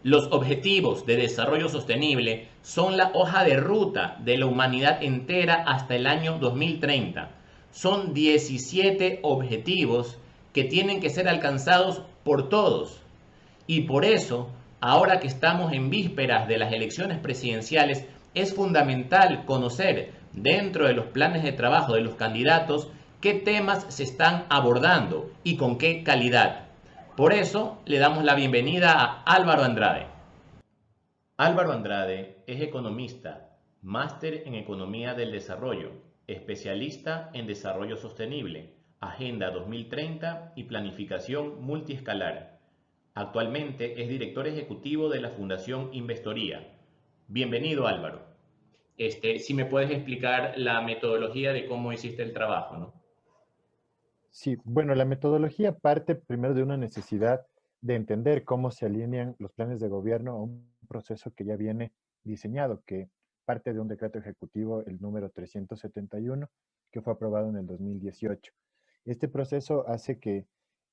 Los objetivos de desarrollo sostenible son la hoja de ruta de la humanidad entera hasta el año 2030. Son 17 objetivos que tienen que ser alcanzados por todos. Y por eso, ahora que estamos en vísperas de las elecciones presidenciales, es fundamental conocer dentro de los planes de trabajo de los candidatos qué temas se están abordando y con qué calidad. Por eso le damos la bienvenida a Álvaro Andrade. Álvaro Andrade es economista, máster en Economía del Desarrollo, especialista en Desarrollo Sostenible, Agenda 2030 y Planificación Multiescalar. Actualmente es director ejecutivo de la Fundación Investoría. Bienvenido, Álvaro. Si me puedes explicar la metodología de cómo hiciste el trabajo, ¿no? Sí, bueno, la metodología parte primero de una necesidad de entender cómo se alinean los planes de gobierno a un proceso que ya viene diseñado, que parte de un decreto ejecutivo, el número 371, que fue aprobado en el 2018. Este proceso hace que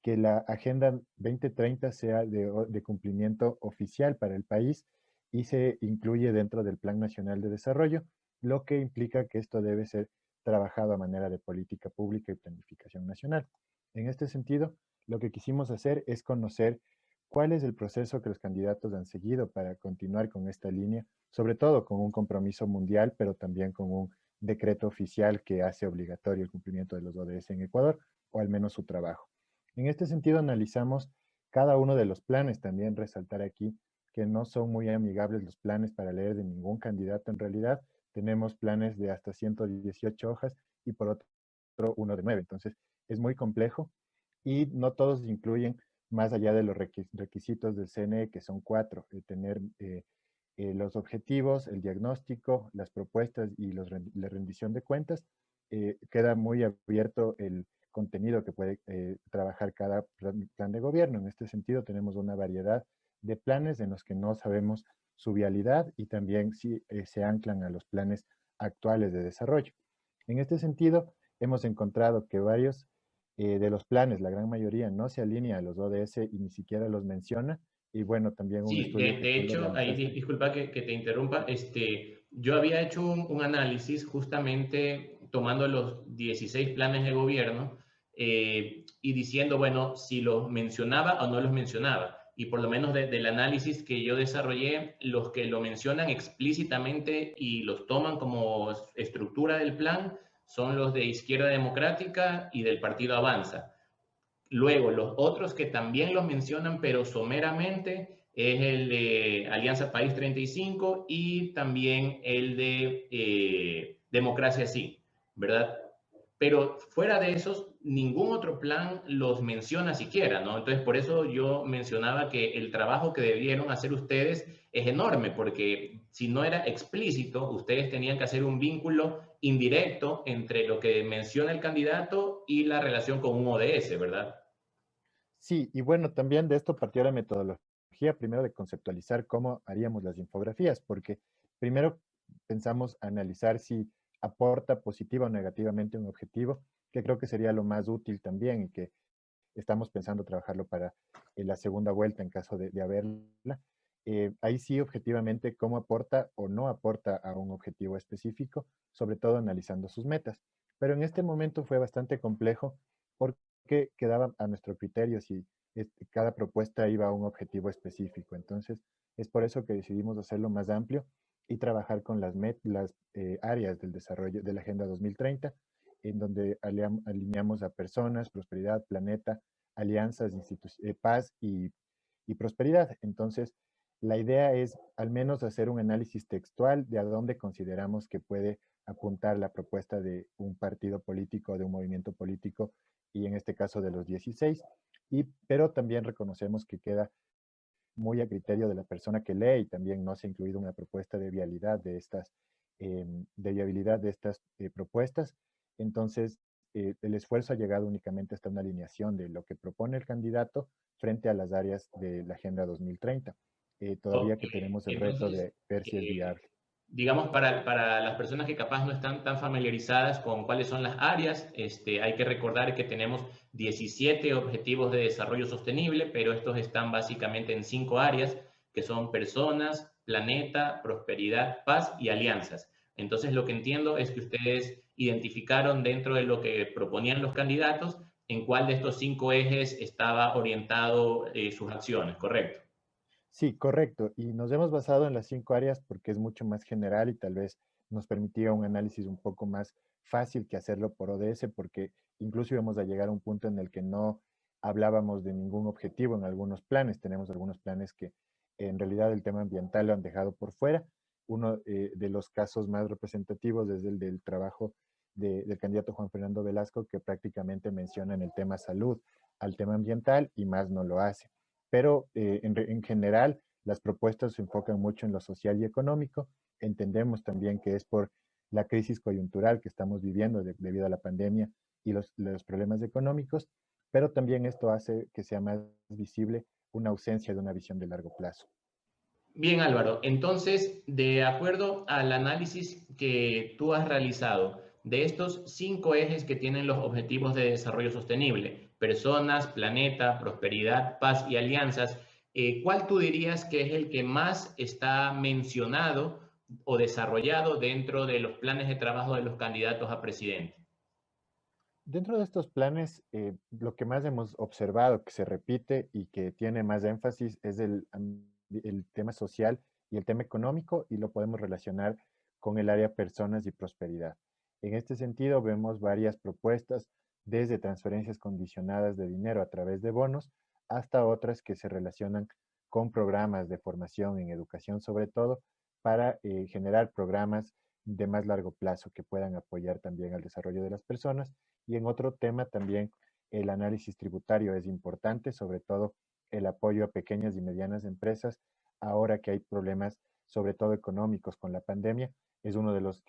la Agenda 2030 sea de cumplimiento oficial para el país y se incluye dentro del Plan Nacional de Desarrollo, lo que implica que esto debe ser trabajado a manera de política pública y planificación nacional. En este sentido, lo que quisimos hacer es conocer cuál es el proceso que los candidatos han seguido para continuar con esta línea, sobre todo con un compromiso mundial, pero también con un decreto oficial que hace obligatorio el cumplimiento de los ODS en Ecuador, o al menos su trabajo. En este sentido, analizamos cada uno de los planes, también resaltar aquí que no son muy amigables los planes para leer de ningún candidato en realidad. Tenemos planes de hasta 118 hojas y por otro uno de 9. Entonces, es muy complejo y no todos incluyen, más allá de los requisitos del CNE, que son 4, tener los objetivos, el diagnóstico, las propuestas y la rendición de cuentas. Queda muy abierto el contenido que puede trabajar cada plan de gobierno. En este sentido, tenemos una variedad de planes en los que no sabemos su vialidad y también si se anclan a los planes actuales de desarrollo. En este sentido, hemos encontrado que varios de los planes, la gran mayoría, no se alinea a los ODS y ni siquiera los menciona. Y bueno, también un Sí, estudio que de tú lo hecho, ahí realizaste. disculpa que te interrumpa, yo había hecho un análisis justamente tomando los 16 planes de gobierno y diciendo, bueno, si los mencionaba o no los mencionaba. Y por lo menos del análisis que yo desarrollé, los que lo mencionan explícitamente y los toman como estructura del plan son los de Izquierda Democrática y del Partido Avanza. Luego, los otros que también los mencionan, pero someramente, es el de Alianza País 35 y también el de Democracia Sí, ¿verdad? Pero fuera de esos, ningún otro plan los menciona siquiera, ¿no? Entonces, por eso yo mencionaba que el trabajo que debieron hacer ustedes es enorme, porque si no era explícito, ustedes tenían que hacer un vínculo indirecto entre lo que menciona el candidato y la relación con un ODS, ¿verdad? Sí, y bueno, también de esto partió la metodología, primero de conceptualizar cómo haríamos las infografías, porque primero pensamos analizar si aporta positiva o negativamente un objetivo, que creo que sería lo más útil también y que estamos pensando trabajarlo para la segunda vuelta en caso de haberla. Ahí sí, objetivamente, cómo aporta o no aporta a un objetivo específico, sobre todo analizando sus metas. Pero en este momento fue bastante complejo porque quedaba a nuestro criterio si cada propuesta iba a un objetivo específico. Entonces, es por eso que decidimos hacerlo más amplio y trabajar con las áreas del desarrollo de la Agenda 2030, en donde alineamos a personas, prosperidad, planeta, alianzas, paz y prosperidad. Entonces, la idea es al menos hacer un análisis textual de a dónde consideramos que puede apuntar la propuesta de un partido político, de un movimiento político, y en este caso de los 16, pero también reconocemos que queda muy a criterio de la persona que lee y también no se ha incluido una propuesta de viabilidad de viabilidad de estas propuestas. Entonces, el esfuerzo ha llegado únicamente hasta una alineación de lo que propone el candidato frente a las áreas de la Agenda 2030. Todavía Ok, que tenemos el reto entonces, de ver si es eh, viable. digamos, para las personas que capaz no están tan familiarizadas con cuáles son las áreas, hay que recordar que tenemos 17 objetivos de desarrollo sostenible, pero estos están básicamente en 5 áreas, que son personas, planeta, prosperidad, paz y alianzas. Entonces, lo que entiendo es que ustedes identificaron dentro de lo que proponían los candidatos en cuál de estos 5 ejes estaba orientado sus acciones, ¿correcto? Sí, correcto. Y nos hemos basado en las 5 áreas porque es mucho más general y tal vez nos permitía un análisis un poco más fácil que hacerlo por ODS, porque incluso íbamos a llegar a un punto en el que no hablábamos de ningún objetivo en algunos planes. Tenemos algunos planes que en realidad el tema ambiental lo han dejado por fuera. Uno de los casos más representativos es el del trabajo del candidato Juan Fernando Velasco, que prácticamente menciona en el tema salud al tema ambiental y más no lo hace. Pero en general las propuestas se enfocan mucho en lo social y económico. Entendemos también que es por la crisis coyuntural que estamos viviendo debido a la pandemia y los problemas económicos, pero también esto hace que sea más visible una ausencia de una visión de largo plazo. Bien, Álvaro. Entonces, de acuerdo al análisis que tú has realizado de estos 5 ejes que tienen los objetivos de desarrollo sostenible, personas, planeta, prosperidad, paz y alianzas, ¿cuál tú dirías que es el que más está mencionado o desarrollado dentro de los planes de trabajo de los candidatos a presidente? Dentro de estos planes, lo que más hemos observado que se repite y que tiene más énfasis es el tema social y el tema económico, y lo podemos relacionar con el área personas y prosperidad. En este sentido, vemos varias propuestas, desde transferencias condicionadas de dinero a través de bonos hasta otras que se relacionan con programas de formación en educación, sobre todo para generar programas de más largo plazo que puedan apoyar también al desarrollo de las personas. Y en otro tema también el análisis tributario es importante, sobre todo el apoyo a pequeñas y medianas empresas, ahora que hay problemas, sobre todo económicos con la pandemia, es uno de los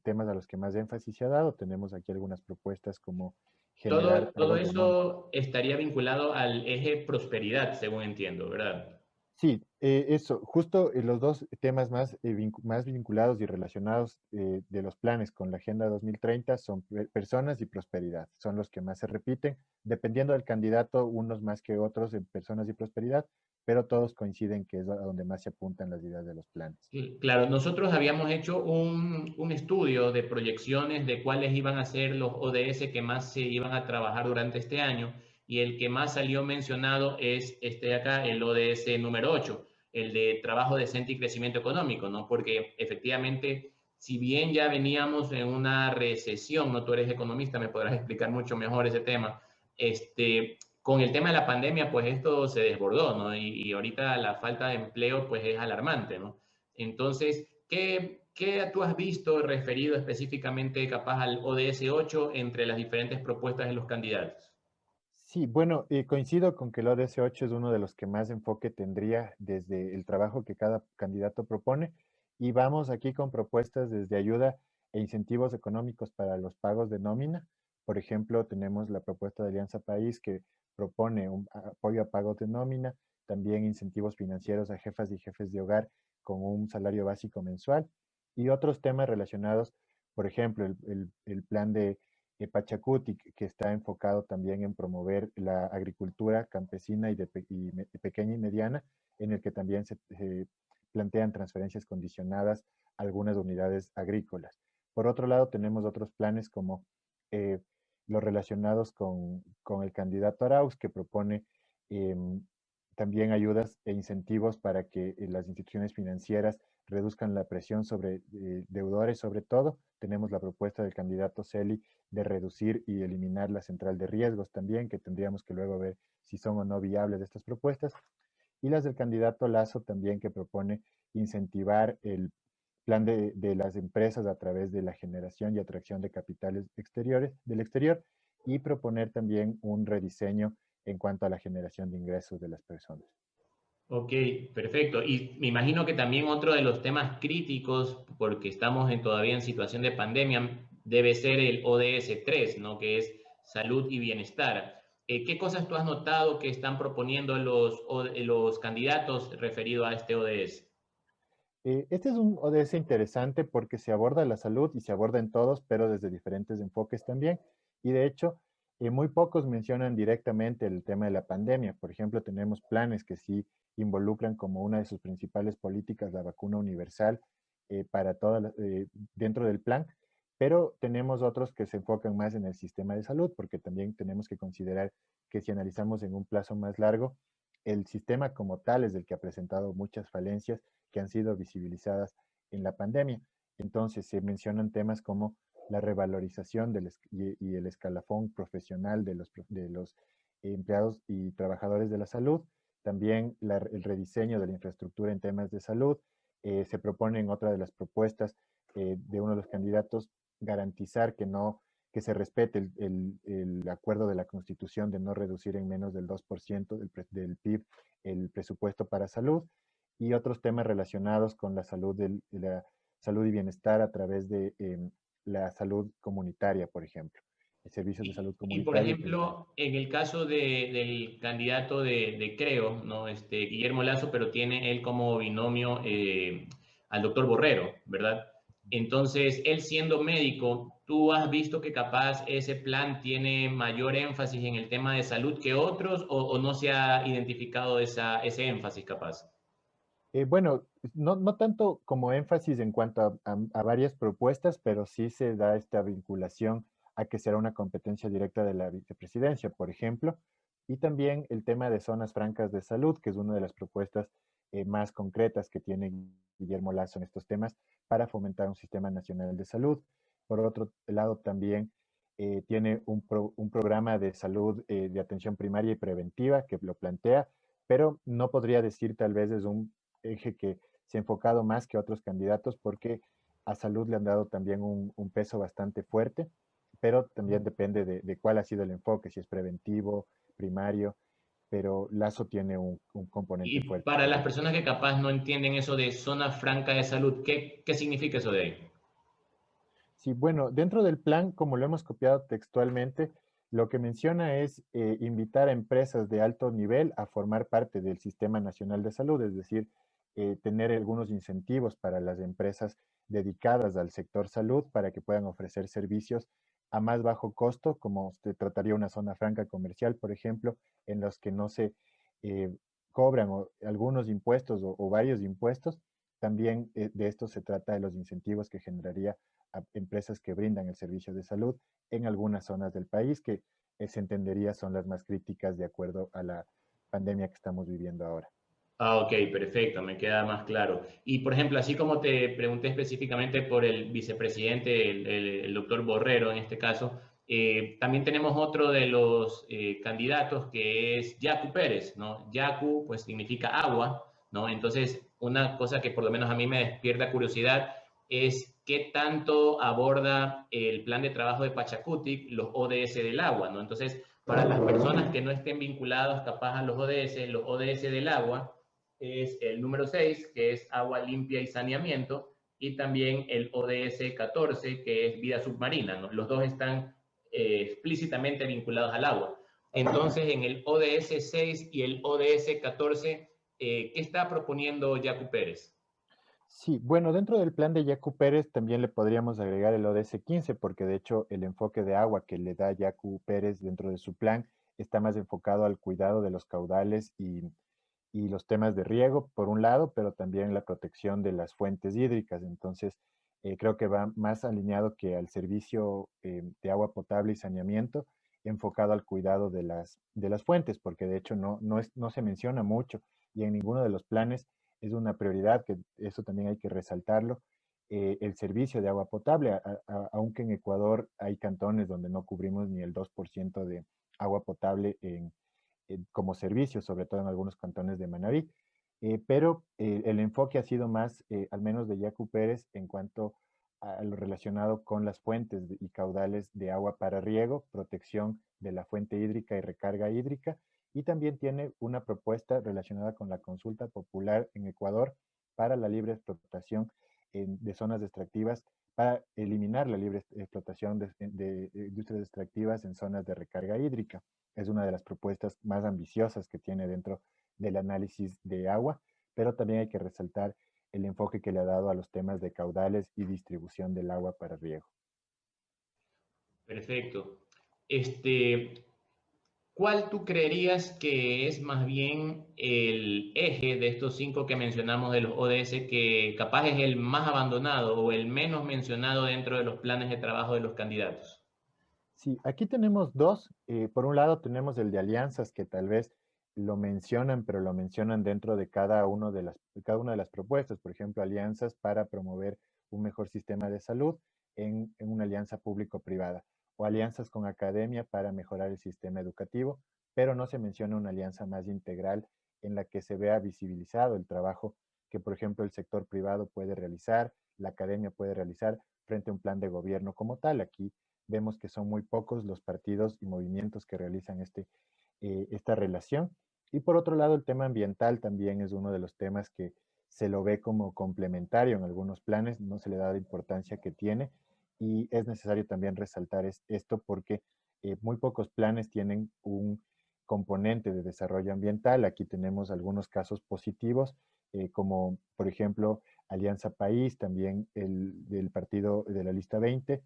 temas a los que más énfasis se ha dado. Tenemos aquí algunas propuestas como generar Todo pagos de nómina. eso estaría vinculado al eje prosperidad, según entiendo, ¿verdad? Sí, eso, justo los dos temas más vinculados y relacionados de los planes con la Agenda 2030 son personas y prosperidad. Son los que más se repiten, dependiendo del candidato, unos más que otros en personas y prosperidad, pero todos coinciden que es a donde más se apuntan las ideas de los planes. Claro, nosotros habíamos hecho un estudio de proyecciones de cuáles iban a ser los ODS que más se iban a trabajar durante este año, y el que más salió mencionado es este de acá, el ODS número 8, el de trabajo decente y crecimiento económico, ¿no? Porque efectivamente, si bien ya veníamos en una recesión, ¿no? Tú eres economista, me podrás explicar mucho mejor ese tema, con el tema de la pandemia, pues esto se desbordó, ¿no? Y ahorita la falta de empleo, pues es alarmante, ¿no? Entonces, ¿qué tú has visto referido específicamente capaz al ODS 8 entre las diferentes propuestas de los candidatos? Sí, bueno, coincido con que el ODS 8 es uno de los que más enfoque tendría desde el trabajo que cada candidato propone, y vamos aquí con propuestas desde ayuda e incentivos económicos para los pagos de nómina. Por ejemplo, tenemos la propuesta de Alianza País que propone un apoyo a pagos de nómina, también incentivos financieros a jefas y jefes de hogar con un salario básico mensual, y otros temas relacionados, por ejemplo, el plan de Pachacuti, que está enfocado también en promover la agricultura campesina y pequeña y mediana, en el que también se plantean transferencias condicionadas a algunas unidades agrícolas. Por otro lado, tenemos otros planes como eh, los relacionados con el candidato Arauz, que propone también ayudas e incentivos para que las instituciones financieras reduzcan la presión sobre deudores, sobre todo. Tenemos la propuesta del candidato Celi de reducir y eliminar la central de riesgos también, que tendríamos que luego ver si son o no viables estas propuestas. Y las del candidato Lazo también, que propone incentivar el plan de las empresas a través de la generación y atracción de capitales exteriores, del exterior, y proponer también un rediseño en cuanto a la generación de ingresos de las personas. Ok, perfecto. Y me imagino que también otro de los temas críticos, porque estamos todavía en situación de pandemia, debe ser el ODS 3, ¿no? Que es salud y bienestar. ¿Qué cosas tú has notado que están proponiendo los candidatos referido a este ODS? Este es un ODS interesante porque se aborda la salud y se aborda en todos, pero desde diferentes enfoques también. Y de hecho, muy pocos mencionan directamente el tema de la pandemia. Por ejemplo, tenemos planes que sí involucran como una de sus principales políticas la vacuna universal para toda dentro del plan, pero tenemos otros que se enfocan más en el sistema de salud, porque también tenemos que considerar que si analizamos en un plazo más largo, el sistema como tal es el que ha presentado muchas falencias que han sido visibilizadas en la pandemia. Entonces se mencionan temas como la revalorización y el escalafón profesional de los empleados y trabajadores de la salud, también el rediseño de la infraestructura en temas de salud. Se propone en otra de las propuestas de uno de los candidatos garantizar que se respete el acuerdo de la Constitución de no reducir en menos del 2% del PIB el presupuesto para salud y otros temas relacionados con la la salud y bienestar a través de la salud comunitaria, por ejemplo, servicios de salud Por comunitaria y primaria. ejemplo, en el caso del candidato de Creo, ¿no? Guillermo Lazo, pero tiene él como binomio al doctor Borrero, ¿verdad? Entonces, él siendo médico, ¿tú has visto que capaz ese plan tiene mayor énfasis en el tema de salud que otros o no se ha identificado ese énfasis capaz? Bueno, no tanto como énfasis en cuanto a varias propuestas, pero sí se da esta vinculación a que será una competencia directa de la vicepresidencia, por ejemplo, y también el tema de zonas francas de salud, que es una de las propuestas más concretas que tiene Guillermo Lasso en estos temas para fomentar un sistema nacional de salud. Por otro lado, también tiene un programa de salud de atención primaria y preventiva que lo plantea, pero no podría decir tal vez es un eje que se ha enfocado más que otros candidatos porque a salud le han dado también un peso bastante fuerte, pero también depende de cuál ha sido el enfoque, si es preventivo, primario, pero Lazo tiene un componente Y fuerte para las también. personas que capaz no entienden eso de zona franca de salud, ¿qué significa eso de ahí? Sí, bueno, dentro del plan, como lo hemos copiado textualmente, lo que menciona es invitar a empresas de alto nivel a formar parte del Sistema Nacional de Salud, es decir, tener algunos incentivos para las empresas dedicadas al sector salud para que puedan ofrecer servicios a más bajo costo, como se trataría una zona franca comercial, por ejemplo, en los que no se eh, cobran algunos impuestos o varios impuestos. También de esto se trata de los incentivos que generaría a empresas que brindan el servicio de salud en algunas zonas del país que se entendería son las más críticas de acuerdo a la pandemia que estamos viviendo ahora. Ah, ok, perfecto, me queda más claro. Y por ejemplo, así como te pregunté específicamente por el vicepresidente, el doctor Borrero en este caso, también tenemos otro de los candidatos que es Yacu Pérez, ¿no? Yacu, pues significa agua, ¿no? Entonces, una cosa que por lo menos a mí me despierta curiosidad es qué tanto aborda el plan de trabajo de Pachacutic, los ODS del agua, ¿no? Entonces, para las personas que no estén vinculados capaz a los ODS del agua, es el número 6, que es agua limpia y saneamiento, y también el ODS 14, que es vida submarina, ¿no? Los dos están explícitamente vinculados al agua. Entonces, en el ODS 6 y el ODS 14, ¿qué está proponiendo Yacu Pérez? Sí, bueno, dentro del plan de Yacu Pérez también le podríamos agregar el ODS 15, porque de hecho el enfoque de agua que le da Yacu Pérez dentro de su plan está más enfocado al cuidado de los caudales y los temas de riego, por un lado, pero también la protección de las fuentes hídricas. Entonces, creo que va más alineado que al servicio de agua potable y saneamiento, enfocado al cuidado de las fuentes, porque de hecho no se menciona mucho y en ninguno de los planes es una prioridad, que eso también hay que resaltarlo, el servicio de agua potable, aunque en Ecuador hay cantones donde no cubrimos ni el 2% de agua potable como servicio, sobre todo en algunos cantones de Manabí. Pero el enfoque ha sido más, al menos de Yacu Pérez, en cuanto a lo relacionado con las fuentes y caudales de agua para riego, protección de la fuente hídrica y recarga hídrica, y también tiene una propuesta relacionada con la consulta popular en Ecuador para la libre explotación de zonas extractivas, para eliminar la libre explotación de industrias extractivas en zonas de recarga hídrica. Es una de las propuestas más ambiciosas que tiene dentro del análisis de agua, pero también hay que resaltar el enfoque que le ha dado a los temas de caudales y distribución del agua para riego. Perfecto. Este, ¿cuál tú creerías que es más bien el eje de estos 5 que mencionamos de los ODS que capaz es el más abandonado o el menos mencionado dentro de los planes de trabajo de los candidatos? Sí, aquí tenemos dos. Por un lado tenemos el de alianzas que tal vez lo mencionan, pero lo mencionan dentro de cada una de las propuestas. Por ejemplo, alianzas para promover un mejor sistema de salud en una alianza público-privada o alianzas con academia para mejorar el sistema educativo, pero no se menciona una alianza más integral en la que se vea visibilizado el trabajo que, por ejemplo, el sector privado puede realizar, la academia puede realizar frente a un plan de gobierno como tal. Aquí vemos que son muy pocos los partidos y movimientos que realizan esta relación. Y por otro lado, el tema ambiental también es uno de los temas que se lo ve como complementario en algunos planes, no se le da la importancia que tiene y es necesario también resaltar esto porque muy pocos planes tienen un componente de desarrollo ambiental. Aquí tenemos algunos casos positivos, como por ejemplo Alianza País, también el del partido de la lista 20,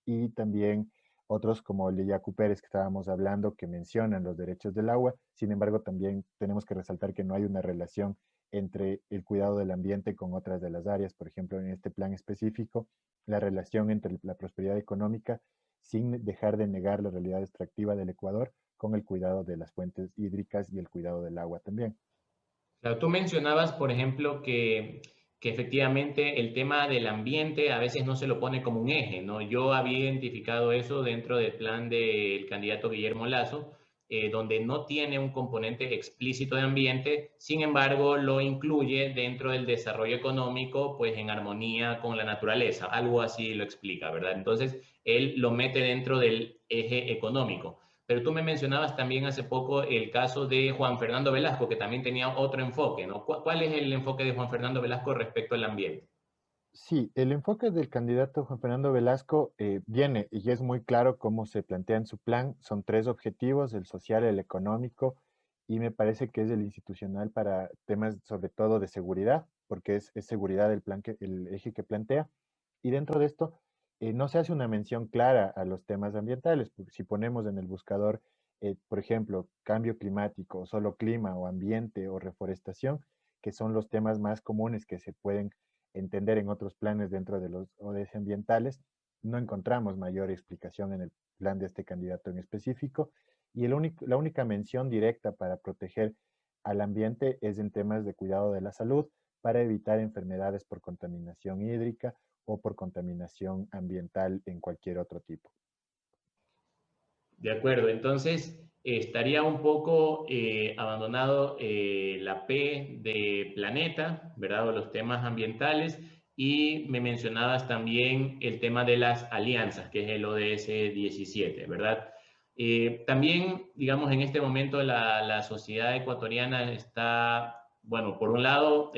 y también otros como el de Yacu Pérez que estábamos hablando, que mencionan los derechos del agua. Sin embargo, también tenemos que resaltar que no hay una relación entre el cuidado del ambiente con otras de las áreas. Por ejemplo, en este plan específico, la relación entre la prosperidad económica, sin dejar de negar la realidad extractiva del Ecuador, con el cuidado de las fuentes hídricas y el cuidado del agua también. Claro, tú mencionabas, por ejemplo, que efectivamente el tema del ambiente a veces no se lo pone como un eje, ¿no? Yo había identificado eso dentro del plan del candidato Guillermo Lazo, donde no tiene un componente explícito de ambiente, sin embargo, lo incluye dentro del desarrollo económico, pues en armonía con la naturaleza, algo así lo explica, ¿verdad? Entonces, él lo mete dentro del eje económico. Pero tú me mencionabas también hace poco el caso de Juan Fernando Velasco, que también tenía otro enfoque, ¿no? ¿Cuál es el enfoque de Juan Fernando Velasco respecto al ambiente? Sí, el enfoque del candidato Juan Fernando Velasco viene y es muy claro cómo se plantea en su plan. Son tres objetivos, el social, el económico y me parece que es el institucional para temas sobre todo de seguridad, porque es seguridad el eje que plantea. Y dentro de esto no se hace una mención clara a los temas ambientales. Si ponemos en el buscador, por ejemplo, cambio climático, o solo clima o ambiente o reforestación, que son los temas más comunes que se pueden entender en otros planes dentro de los ODS ambientales, no encontramos mayor explicación en el plan de este candidato en específico y la única mención directa para proteger al ambiente es en temas de cuidado de la salud para evitar enfermedades por contaminación hídrica o por contaminación ambiental en cualquier otro tipo. De acuerdo, entonces estaría un poco abandonado la P de planeta, ¿verdad? O los temas ambientales. Y me mencionabas también el tema de las alianzas, que es el ODS 17, ¿verdad? También, digamos, en este momento la sociedad ecuatoriana está, bueno, por un lado,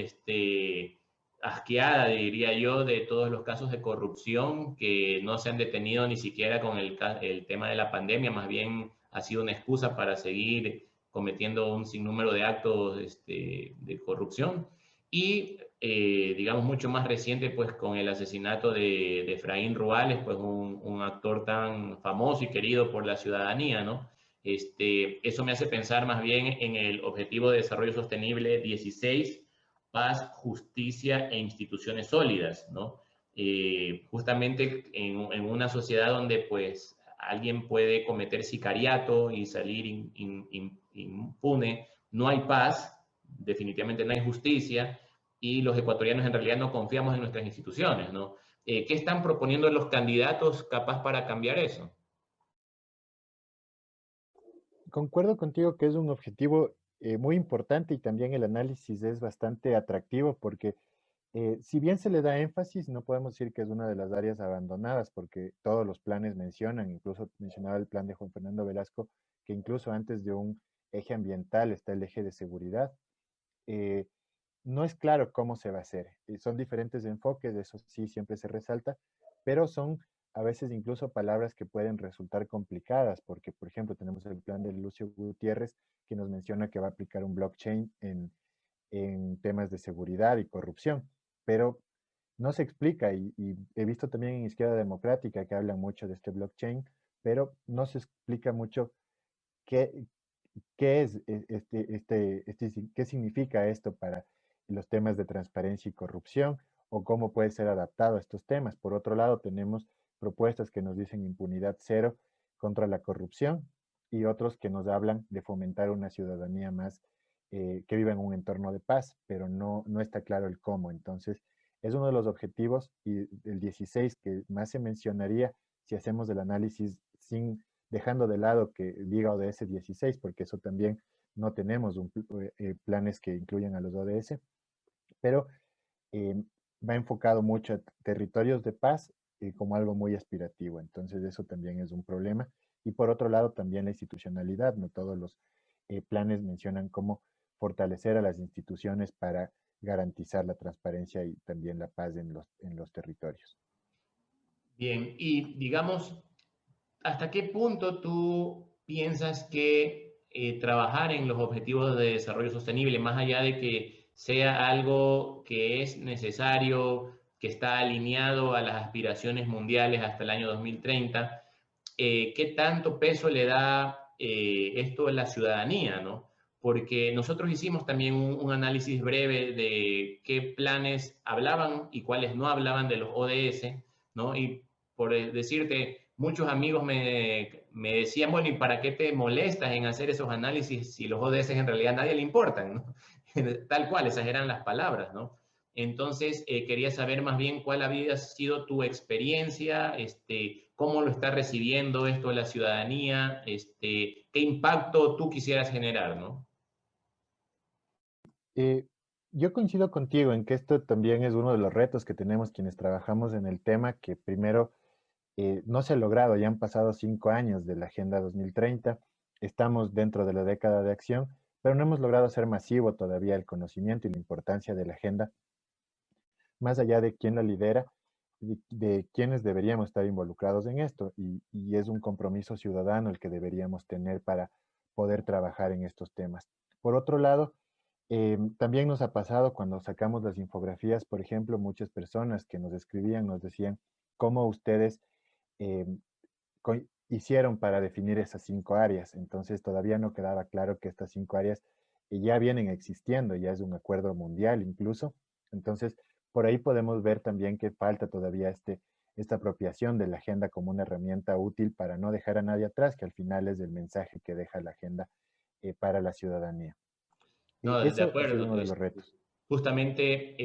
asqueada, diría yo, de todos los casos de corrupción que no se han detenido ni siquiera con el tema de la pandemia, más bien ha sido una excusa para seguir cometiendo un sinnúmero de actos de corrupción. Y, digamos, mucho más reciente, pues con el asesinato de Efraín Ruales, pues un actor tan famoso y querido por la ciudadanía, ¿no? Eso me hace pensar más bien en el Objetivo de Desarrollo Sostenible 16, paz, justicia e instituciones sólidas, ¿no? Justamente en una sociedad donde pues alguien puede cometer sicariato y salir impune, no hay paz, definitivamente no hay justicia y los ecuatorianos en realidad no confiamos en nuestras instituciones, ¿no? ¿Qué están proponiendo los candidatos capaz para cambiar eso? Concuerdo contigo que es un objetivo muy importante y también el análisis es bastante atractivo porque si bien se le da énfasis, no podemos decir que es una de las áreas abandonadas, porque todos los planes mencionan, incluso mencionaba el plan de Juan Fernando Velasco, que incluso antes de un eje ambiental está el eje de seguridad. Eh, no es claro cómo se va a hacer. Son diferentes enfoques, eso sí siempre se resalta, pero son a veces incluso palabras que pueden resultar complicadas, porque por ejemplo tenemos el plan de Lucio Gutiérrez que nos menciona que va a aplicar un blockchain en temas de seguridad y corrupción, pero no se explica y he visto también en Izquierda Democrática que hablan mucho de este blockchain, pero no se explica mucho qué, qué es qué significa esto para los temas de transparencia y corrupción o cómo puede ser adaptado a estos temas. Por otro lado, tenemos propuestas que nos dicen impunidad cero contra la corrupción y otros que nos hablan de fomentar una ciudadanía más que viva en un entorno de paz, pero no está claro el cómo. Entonces, es uno de los objetivos y el 16 que más se mencionaría si hacemos el análisis sin dejando de lado que diga ODS 16, porque eso también no tenemos planes que incluyan a los ODS, pero eh, va enfocado mucho a territorios de paz como algo muy aspirativo. Entonces eso también es un problema. Y por otro lado también la institucionalidad. No todos los planes mencionan cómo fortalecer a las instituciones para garantizar la transparencia y también la paz en los territorios. Bien, y digamos, ¿hasta qué punto tú piensas que trabajar en los objetivos de desarrollo sostenible, más allá de que sea algo que es necesario, que está alineado a las aspiraciones mundiales hasta el año 2030, qué tanto peso le da esto a la ciudadanía, ¿no? Porque nosotros hicimos también un análisis breve de qué planes hablaban y cuáles no hablaban de los ODS, ¿no? Y por decirte, muchos amigos me decían, bueno, ¿y para qué te molestas en hacer esos análisis si los ODS en realidad a nadie le importan, ¿no? Tal cual, esas eran las palabras, ¿no? Entonces, quería saber más bien cuál había sido tu experiencia, cómo lo está recibiendo esto la ciudadanía, qué impacto tú quisieras generar, ¿no? Eh, yo coincido contigo en que esto también es uno de los retos que tenemos quienes trabajamos en el tema, que primero no se ha logrado, ya han pasado 5 años de la Agenda 2030, estamos dentro de la década de acción, pero no hemos logrado hacer masivo todavía el conocimiento y la importancia de la agenda, más allá de quién la lidera, de quiénes deberíamos estar involucrados en esto, y es un compromiso ciudadano el que deberíamos tener para poder trabajar en estos temas. Por otro lado, también nos ha pasado cuando sacamos las infografías, por ejemplo, muchas personas que nos escribían nos decían cómo ustedes eh, hicieron para definir esas 5 áreas. Entonces todavía no quedaba claro que estas 5 áreas ya vienen existiendo, ya es un acuerdo mundial incluso. Entonces, por ahí podemos ver también que falta todavía esta apropiación de la agenda como una herramienta útil para no dejar a nadie atrás, que al final es el mensaje que deja la agenda para la ciudadanía. No, de Eso ha sido acuerdo. uno de los retos. Justamente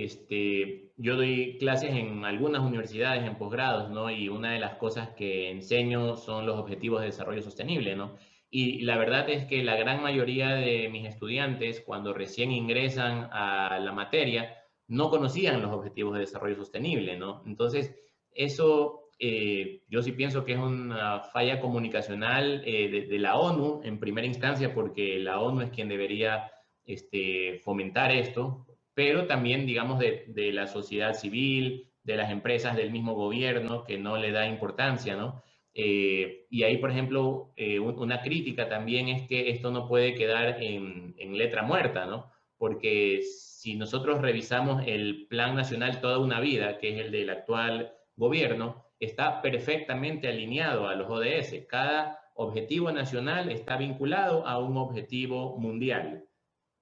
yo doy clases en algunas universidades, en posgrados, ¿no? Y una de las cosas que enseño son los objetivos de desarrollo sostenible, ¿no? Y la verdad es que la gran mayoría de mis estudiantes, cuando recién ingresan a la materia, no conocían los objetivos de desarrollo sostenible, ¿no? Entonces, eso yo sí pienso que es una falla comunicacional de la ONU en primera instancia, porque la ONU es quien debería fomentar esto, pero también, digamos, de la sociedad civil, de las empresas, del mismo gobierno, que no le da importancia, ¿no? Y ahí, por ejemplo, una crítica también es que esto no puede quedar en letra muerta, ¿no? Porque si nosotros revisamos el Plan Nacional Toda una Vida, que es el del actual gobierno, está perfectamente alineado a los ODS. Cada objetivo nacional está vinculado a un objetivo mundial.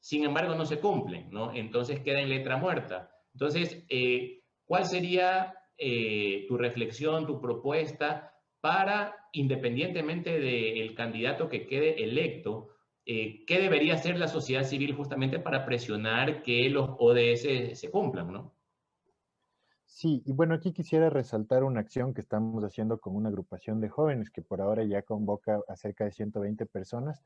Sin embargo, no se cumplen, ¿no? Entonces queda en letra muerta. Entonces, ¿cuál sería tu reflexión, tu propuesta para, independientemente del candidato que quede electo, qué debería hacer la sociedad civil justamente para presionar que los ODS se cumplan, ¿no? Sí, y bueno, aquí quisiera resaltar una acción que estamos haciendo con una agrupación de jóvenes que por ahora ya convoca a cerca de 120 personas.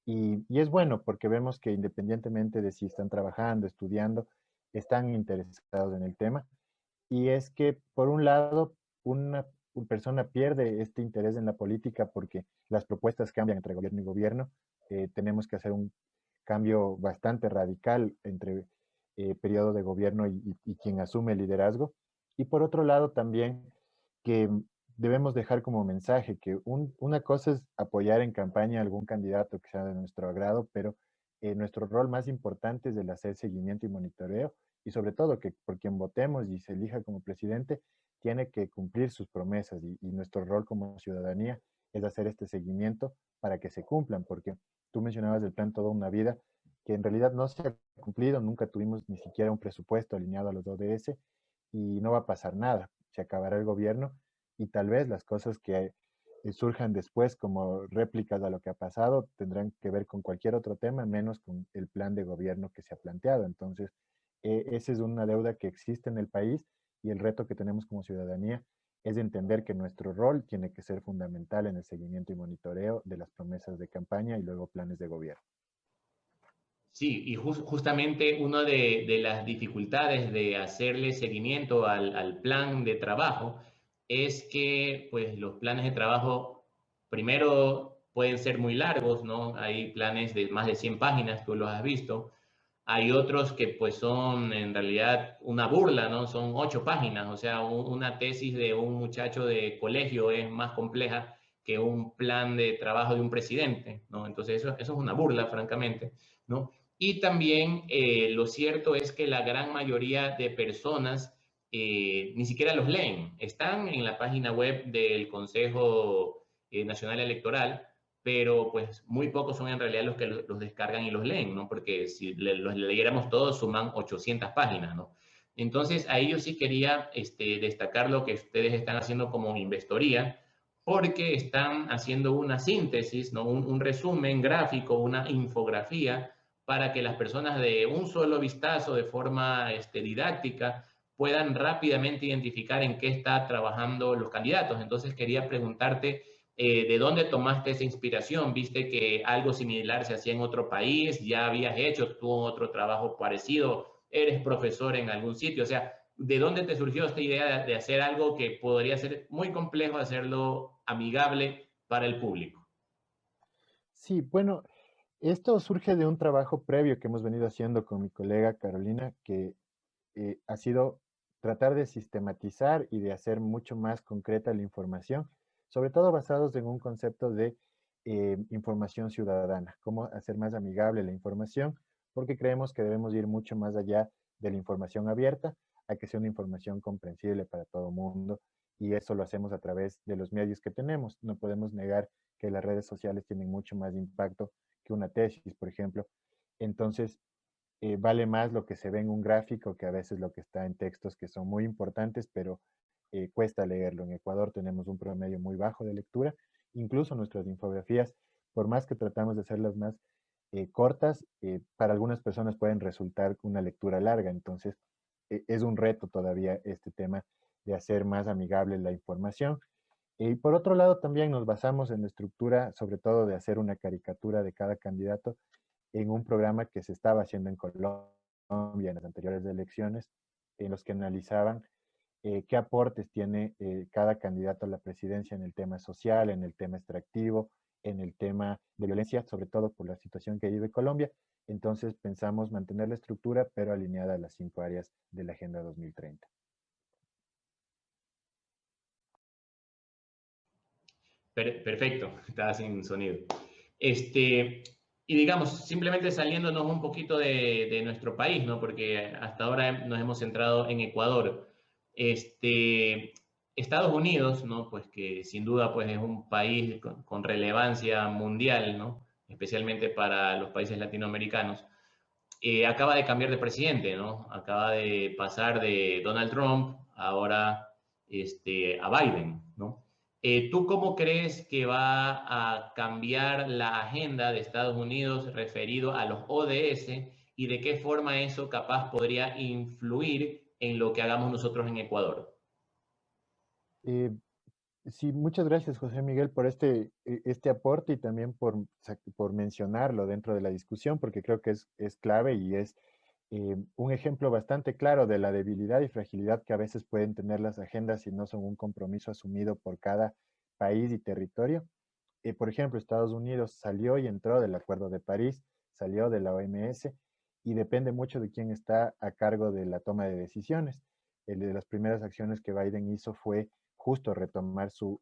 Y es bueno porque vemos que independientemente de si están trabajando, estudiando, están interesados en el tema. Y es que, por un lado, una persona pierde este interés en la política porque las propuestas cambian entre gobierno y gobierno. Tenemos que hacer un cambio bastante radical entre periodo de gobierno y quien asume el liderazgo. Y por otro lado, también que debemos dejar como mensaje que una cosa es apoyar en campaña a algún candidato que sea de nuestro agrado, pero nuestro rol más importante es el hacer seguimiento y monitoreo y sobre todo que por quien votemos y se elija como presidente, tiene que cumplir sus promesas y nuestro rol como ciudadanía es hacer este seguimiento para que se cumplan, porque tú mencionabas del plan Toda una Vida, que en realidad no se ha cumplido, nunca tuvimos ni siquiera un presupuesto alineado a los ODS y no va a pasar nada. Se acabará el gobierno y tal vez las cosas que surjan después como réplicas a lo que ha pasado tendrán que ver con cualquier otro tema, menos con el plan de gobierno que se ha planteado. Entonces, esa es una deuda que existe en el país y el reto que tenemos como ciudadanía es entender que nuestro rol tiene que ser fundamental en el seguimiento y monitoreo de las promesas de campaña y luego planes de gobierno. Sí, y justamente una de las dificultades de hacerle seguimiento al plan de trabajo es que pues, los planes de trabajo primero pueden ser muy largos, ¿no? Hay planes de más de 100 páginas, tú los has visto. Hay otros que pues son en realidad una burla, ¿no? Son 8 páginas, o sea, una tesis de un muchacho de colegio es más compleja que un plan de trabajo de un presidente, ¿no? Entonces eso es una burla, francamente, ¿no? Y también lo cierto es que la gran mayoría de personas ni siquiera los leen. Están en la página web del Consejo Nacional Electoral, pero pues muy pocos son en realidad los que los descargan y los leen, ¿no? Porque si los leyéramos todos suman 800 páginas, ¿no? Entonces ahí yo sí quería destacar lo que ustedes están haciendo como investoría, porque están haciendo una síntesis, ¿no? Un resumen gráfico, una infografía para que las personas de un solo vistazo, de forma didáctica, puedan rápidamente identificar en qué están trabajando los candidatos. Entonces quería preguntarte, ¿de dónde tomaste esa inspiración? ¿Viste que algo similar se hacía en otro país? ¿Ya habías hecho tú otro trabajo parecido? ¿Eres profesor en algún sitio? O sea, ¿de dónde te surgió esta idea de hacer algo que podría ser muy complejo, hacerlo amigable para el público? Sí, bueno, esto surge de un trabajo previo que hemos venido haciendo con mi colega Carolina, que ha sido tratar de sistematizar y de hacer mucho más concreta la información, sobre todo basados en un concepto de información ciudadana, cómo hacer más amigable la información, porque creemos que debemos ir mucho más allá de la información abierta, a que sea una información comprensible para todo el mundo, y eso lo hacemos a través de los medios que tenemos. No podemos negar que las redes sociales tienen mucho más impacto que una tesis, por ejemplo. Entonces, vale más lo que se ve en un gráfico que a veces lo que está en textos que son muy importantes, pero cuesta leerlo. En Ecuador tenemos un promedio muy bajo de lectura. Incluso nuestras infografías, por más que tratamos de hacerlas más cortas, para algunas personas pueden resultar una lectura larga. Entonces, es un reto todavía este tema de hacer más amigable la información. Y por otro lado, también nos basamos en la estructura, sobre todo de hacer una caricatura de cada candidato en un programa que se estaba haciendo en Colombia en las anteriores elecciones, en los que analizaban qué aportes tiene cada candidato a la presidencia en el tema social, en el tema extractivo, en el tema de violencia, sobre todo por la situación que vive Colombia. Entonces pensamos mantener la estructura, pero alineada a las 5 áreas de la Agenda 2030. Perfecto, estaba sin sonido. Y digamos, simplemente saliéndonos un poquito de nuestro país, ¿no? Porque hasta ahora nos hemos centrado en Ecuador. Este, Estados Unidos, ¿no? Pues que sin duda pues es un país con relevancia mundial, ¿no? Especialmente para los países latinoamericanos. Acaba de cambiar de presidente, ¿no? Acaba de pasar de Donald Trump ahora a Biden, ¿no? ¿Tú cómo crees que va a cambiar la agenda de Estados Unidos referido a los ODS y de qué forma eso capaz podría influir en lo que hagamos nosotros en Ecuador? Eh, Sí, muchas gracias, José Miguel, por este aporte y también por mencionarlo dentro de la discusión, porque creo que es clave y es un ejemplo bastante claro de la debilidad y fragilidad que a veces pueden tener las agendas si no son un compromiso asumido por cada país y territorio. Por ejemplo, Estados Unidos salió y entró del Acuerdo de París, salió de la OMS y depende mucho de quién está a cargo de la toma de decisiones. De las primeras acciones que Biden hizo fue justo retomar su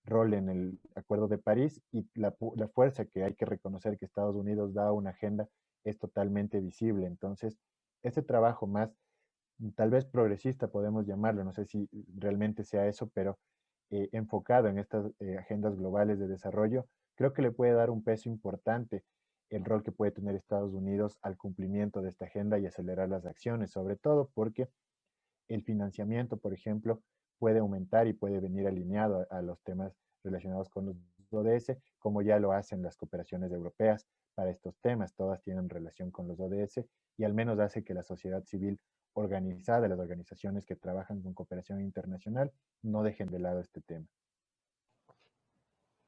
rol en el Acuerdo de París y la fuerza que hay que reconocer que Estados Unidos da a una agenda es totalmente visible. Entonces, este trabajo más tal vez progresista podemos llamarlo, no sé si realmente sea eso, pero enfocado en estas agendas globales de desarrollo, creo que le puede dar un peso importante el rol que puede tener Estados Unidos al cumplimiento de esta agenda y acelerar las acciones, sobre todo porque el financiamiento, por ejemplo, puede aumentar y puede venir alineado a los temas relacionados con los ODS, como ya lo hacen las cooperaciones europeas para estos temas. Todas tienen relación con los ODS y al menos hace que la sociedad civil organizada, las organizaciones que trabajan con cooperación internacional, no dejen de lado este tema.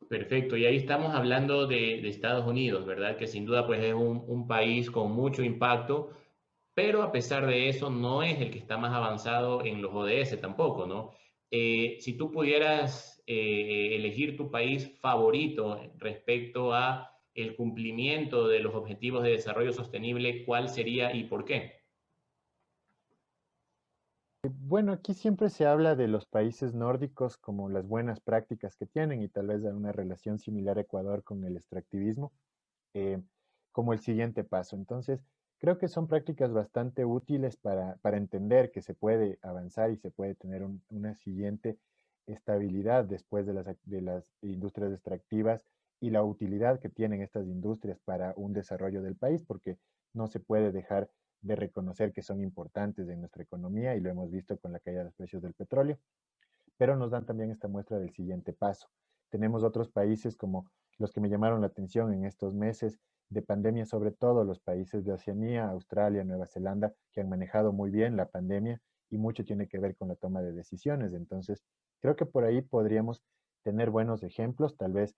Perfecto, y ahí estamos hablando de Estados Unidos, ¿verdad? Que sin duda pues es un país con mucho impacto, pero a pesar de eso no es el que está más avanzado en los ODS tampoco, ¿no? Si tú pudieras elegir tu país favorito respecto a el cumplimiento de los objetivos de desarrollo sostenible, ¿cuál sería y por qué? Bueno, aquí siempre se habla de los países nórdicos como las buenas prácticas que tienen y tal vez de una relación similar a Ecuador con el extractivismo, eh, como el siguiente paso. Entonces, creo que son prácticas bastante útiles para entender que se puede avanzar y se puede tener una siguiente estabilidad después de las industrias extractivas y la utilidad que tienen estas industrias para un desarrollo del país, porque no se puede dejar de reconocer que son importantes en nuestra economía y lo hemos visto con la caída de los precios del petróleo, pero nos dan también esta muestra del siguiente paso. Tenemos otros países como los que me llamaron la atención en estos meses de pandemia, sobre todo los países de Oceanía, Australia, Nueva Zelanda, que han manejado muy bien la pandemia y mucho tiene que ver con la toma de decisiones. Entonces, creo que por ahí podríamos tener buenos ejemplos, tal vez,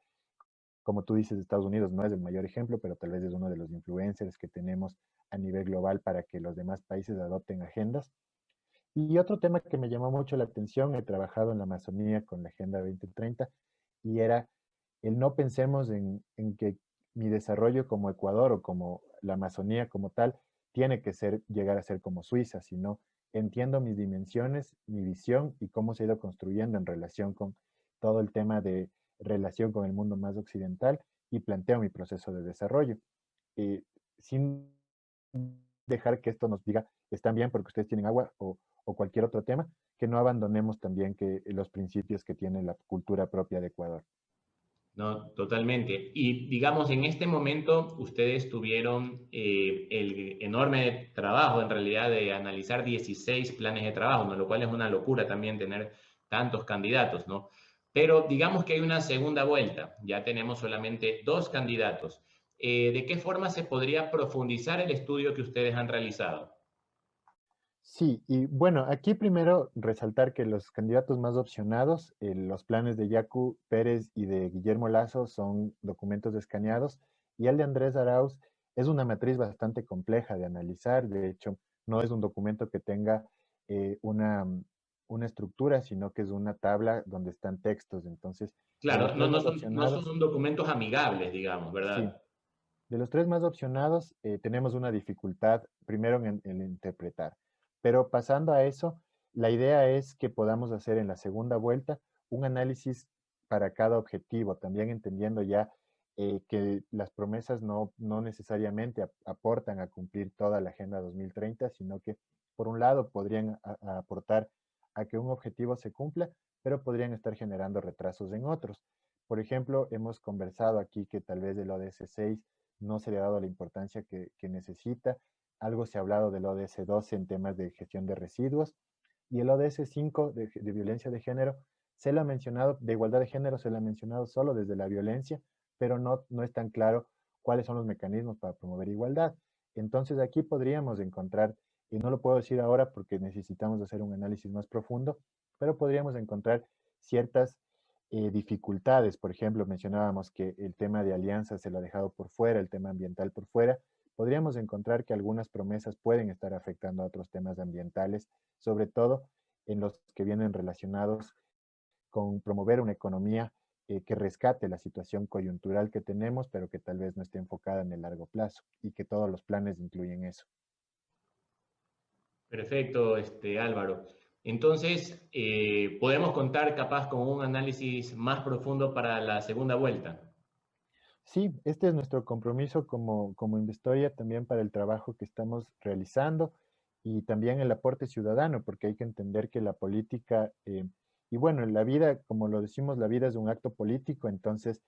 como tú dices, Estados Unidos no es el mayor ejemplo, pero tal vez es uno de los influencers que tenemos a nivel global para que los demás países adopten agendas. Y otro tema que me llamó mucho la atención, he trabajado en la Amazonía con la Agenda 2030 y era el no pensemos en que mi desarrollo como Ecuador o como la Amazonía como tal tiene que ser, llegar a ser como Suiza, sino entiendo mis dimensiones, mi visión y cómo se ha ido construyendo en relación con todo el tema de relación con el mundo más occidental y planteo mi proceso de desarrollo. Eh, Sin dejar que esto nos diga, están bien porque ustedes tienen agua o cualquier otro tema, que no abandonemos también que los principios que tiene la cultura propia de Ecuador. No, totalmente. Y digamos, en este momento ustedes tuvieron el enorme trabajo, en realidad, de analizar 16 planes de trabajo, ¿no? Lo cual es una locura también tener tantos candidatos, ¿no? Pero digamos que hay una segunda vuelta, ya tenemos solamente dos candidatos. ¿De qué forma se podría profundizar el estudio que ustedes han realizado? Sí, y bueno, aquí primero resaltar que los candidatos más opcionados, los planes de Yacu Pérez y de Guillermo Lazo son documentos escaneados y el de Andrés Arauz es una matriz bastante compleja de analizar. De hecho, no es un documento que tenga una estructura, sino que es una tabla donde están textos. Entonces, de los Claro, tres más no opcionados, son documentos amigables, digamos, sí, ¿verdad? de los tres más opcionados, tenemos una dificultad primero en interpretar. Pero pasando a eso, la idea es que podamos hacer en la segunda vuelta un análisis para cada objetivo, también entendiendo ya que las promesas no necesariamente aportan a cumplir toda la Agenda 2030, sino que por un lado podrían aportar a que un objetivo se cumpla, pero podrían estar generando retrasos en otros. Por ejemplo, hemos conversado aquí que tal vez el ODS 6 no se le ha dado la importancia que necesita. Algo se ha hablado del ODS 12 en temas de gestión de residuos y el ODS 5 de violencia de género se lo ha mencionado, de igualdad de género se lo ha mencionado solo desde la violencia, pero no es tan claro cuáles son los mecanismos para promover igualdad. Entonces aquí podríamos encontrar, y no lo puedo decir ahora porque necesitamos hacer un análisis más profundo, pero podríamos encontrar ciertas dificultades. Por ejemplo, mencionábamos que el tema de alianzas se lo ha dejado por fuera, el tema ambiental por fuera. Podríamos encontrar que algunas promesas pueden estar afectando a otros temas ambientales, sobre todo en los que vienen relacionados con promover una economía que rescate la situación coyuntural que tenemos, pero que tal vez no esté enfocada en el largo plazo y que todos los planes incluyen eso. Perfecto, Álvaro. Entonces, podemos contar capaz con un análisis más profundo para la segunda vuelta. Sí, este es nuestro compromiso como Investoria también para el trabajo que estamos realizando y también el aporte ciudadano, porque hay que entender que la política, y bueno, en la vida, como lo decimos, la vida es un acto político, entonces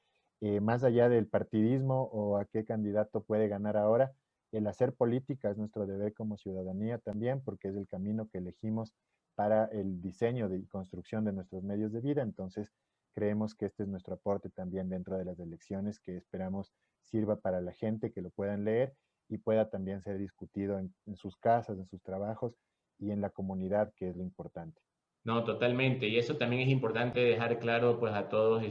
más allá del partidismo o a qué candidato puede ganar ahora, el hacer política es nuestro deber como ciudadanía también, porque es el camino que elegimos para el diseño y construcción de nuestros medios de vida. Entonces, creemos que este es nuestro aporte también dentro de las elecciones, que esperamos sirva para la gente, que lo puedan leer y pueda también ser discutido en sus casas, en sus trabajos y en la comunidad, que es lo importante. No, totalmente. Y eso también es importante dejar claro pues a todos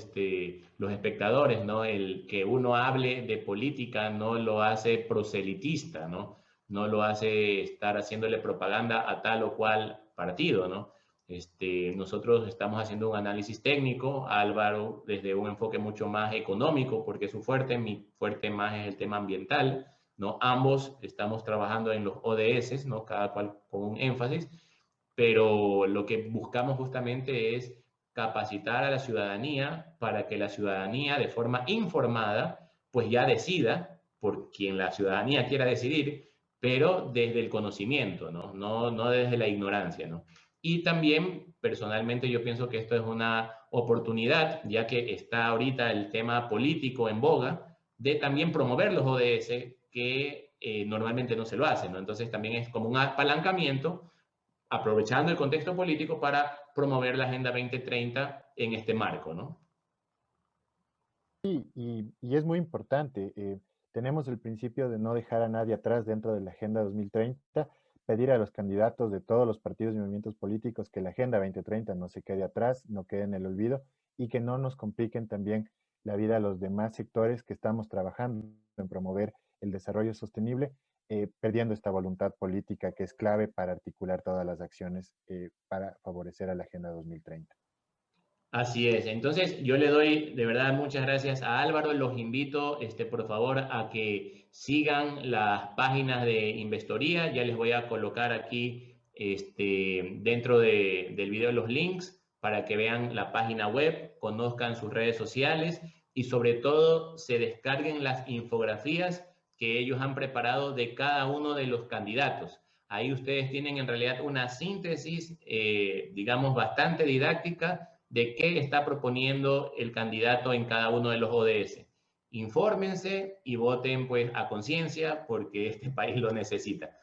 los espectadores, ¿no? El que uno hable de política no lo hace proselitista, ¿no? No lo hace estar haciéndole propaganda a tal o cual partido, ¿no? Nosotros estamos haciendo un análisis técnico, Álvaro desde un enfoque mucho más económico, porque es su fuerte, mi fuerte más es el tema ambiental, ¿no? Ambos estamos trabajando en los ODS, ¿no? Cada cual con un énfasis, pero lo que buscamos justamente es capacitar a la ciudadanía para que la ciudadanía de forma informada pues ya decida por quien la ciudadanía quiera decidir, pero desde el conocimiento, ¿no? No desde la ignorancia, ¿no? Y también, personalmente, yo pienso que esto es una oportunidad, ya que está ahorita el tema político en boga, de también promover los ODS que normalmente no se lo hacen, ¿no? Entonces también es como un apalancamiento aprovechando el contexto político para promover la Agenda 2030 en este marco, ¿no? Sí, y es muy importante. Tenemos el principio de no dejar a nadie atrás dentro de la Agenda 2030, pedir a los candidatos de todos los partidos y movimientos políticos que la Agenda 2030 no se quede atrás, no quede en el olvido y que no nos compliquen también la vida a los demás sectores que estamos trabajando en promover el desarrollo sostenible, perdiendo esta voluntad política que es clave para articular todas las acciones para favorecer a la Agenda 2030. Así es. Entonces, yo le doy de verdad muchas gracias a Álvaro. Los invito, por favor, a que sigan las páginas de Investoría. Ya les voy a colocar aquí, dentro del video los links para que vean la página web, conozcan sus redes sociales y sobre todo se descarguen las infografías que ellos han preparado de cada uno de los candidatos. Ahí ustedes tienen en realidad una síntesis, digamos, bastante didáctica de qué está proponiendo el candidato en cada uno de los ODS. Infórmense y voten pues a conciencia porque este país lo necesita.